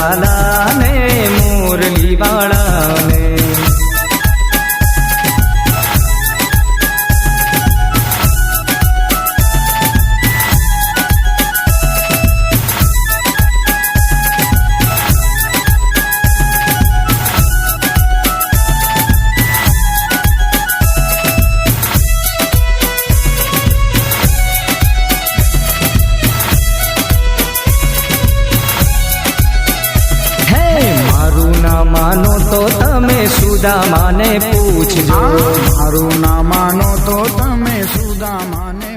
લાલા ને મુરલી વાળા ને मानो तो तमे सुदामाने पूछजो मारू ना मानो तो तमे सुदामाने